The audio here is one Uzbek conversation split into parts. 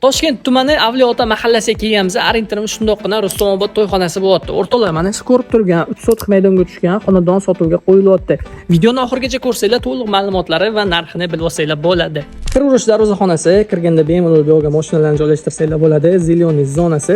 Toshkent tumani Avliyoota mahallasiga kelganmiz. Arintirimiz shundoqqina Rustamobod to'yxonasi bo'lyapti. O'rtoqlar, mana shu ko'rib turgan 3 sotix maydonga tushgan xonadon sotuvga qo'yilyapti. Videoni oxirigacha ko'rsanglar to'liq ma'lumotlari va narxini bilib olsanglar bo'ladi. Kir-urish darvozaxonasi, kirganda bemalol bu yerga mashinalarni joylashtirsanglar bo'ladi. Zelyoniy zonasi,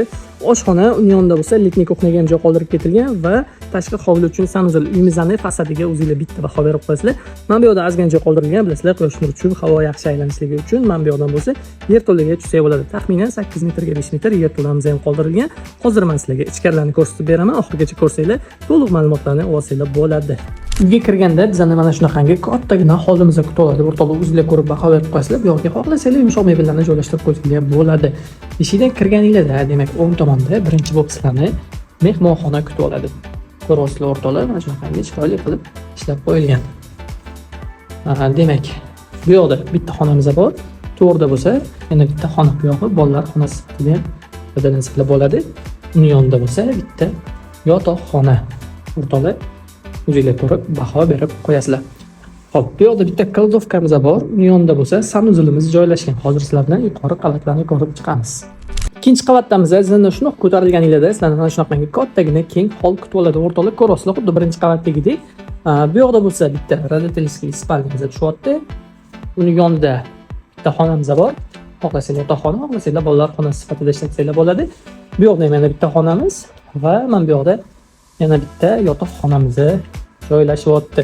oshxona, uning yonida bo'lsa ellikni kuxnaga ham joy qoldirib ketilgan va tashqi hovli uchun sanuzil uyimizni fasadiga o'zingizlar bitta baho berib qo'yasizlar. Mana bu yerda ozgina joy qoldirilgan, bilasizlar, quyosh nuri uchun, havo yaxshi aylanishligi uchun. Mana bu yerdan bo'lsa yerto'laga tushsa bo'ladi. Taxminan 8 metrga 5 metr yerto'lamiz ham qoldirilgan. Hozir men sizlarga ichkarilarni ko'rsatib beraman. Oxirigacha ko'rsanglar, to'liq ma'lumotlarni olsanglar bo'ladi. Uyga kirganda bizani mana shunaqangi kattagina hovlimizni kutib oladi. O'rtoqlar, o'zingizlar ko'rib baho berib qo'yasizlar. Bu yoqqa xohlasanglar yumshoq mebellarni joylashtirib qo'yishga bo'ladi. Eshikdan kirganingizda, demak, o'ng tomonda birinchi bo'lib sizlarni mehmonxona kutib oladi. Ko'ryapsizlar o'rtoqlar, mana shunaqangi chiroyli qilib ishlab qo'yilgan. Demak, bu yoqda bitta xonamiz bor. To'g'rida bo'lsa, yana bitta xona bu yog'i bolalar xonasi sifatida ham foydalansanglar bo'ladi. Uning yonida bo'lsa bitta yotoqxona. O'rtoqlar, o'zingizlar ko'rib baho berib qo'yasizlar. Xo'p, bu yoqda bitta kladovkamiz bor. Uning yonida bo'lsa sanuzilimiz joylashgan. Hozir sizlar bilan yuqori qavatlarni ko'rib chiqamiz. Ikkinchi qavatdamiz. Sizlarni shunaqa ko'tarilganingizda sizlarni mana shunaqangi kattagina keng hol kutib oladi. O'rtoqlar, ko'ryapsizlar, xuddi birinchi qavatdagidek. Bu yoqda bo'lsa bitta родительский spalnyamiz tushyapti. Uning yonida bitta xonamiz bor. Xohlasanglar yotoqxona, xohlasanglar bolalar xonasi sifatida ishlatsanglar bo'ladi. Bu yoqda ham yana bitta xonamiz va mana bu yoqda yana bitta yotoqxonamiz joylashyapti.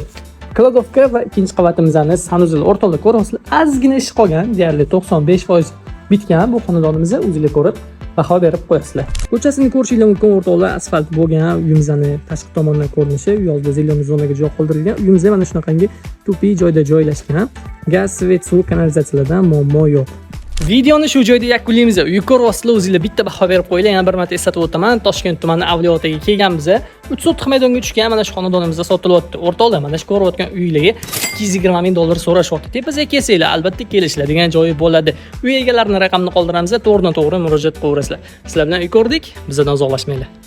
Kladovka va ikkinchi qavatimizning sanuzil o'rtoqlar, ko'ryapsizlar, ozgina ish qolgan, deyarli 95% bitgan bu xonadonimizni o'zingizlar ko'rib baho berib qo'yasizlar. Ko'chasini ko'rishinglar mumkin o'rtoqlar, asfalt bo'lgan, uyimizning tashqi tomonidan ko'rinishi, u yoqda zelyoniy zonaga joy qoldirilgan. Uyimiz mana shunaqangi tupiy joyda joylashgan. Gaz, svet, suv, kanalizatsiyalardan muammo yo'q. Videoni shu joyda yakunlaymiz. Uy ko'ryapsizlar, o'zingizlar bitta baho berib qo'yinglar. Yana bir marta eslatib o'taman, Toshkent tumani Avliyootaga kelganmiz. 3 sotix maydonga tushgan mana shu xonadonimizda sotilyapti. O'rtoqlar, mana shu ko'rayotgan uylarga $220,000 so'rashyapti. Tepasiga kelsanglar, albatta kelishiladigan joyi bo'ladi. Uy egalarini raqamini qoldiramiz, to'g'ridan-to'g'ri murojaat qilaverasizlar. Sizlar bilan uy ko'rdik, bizdan uzoqlashmanglar.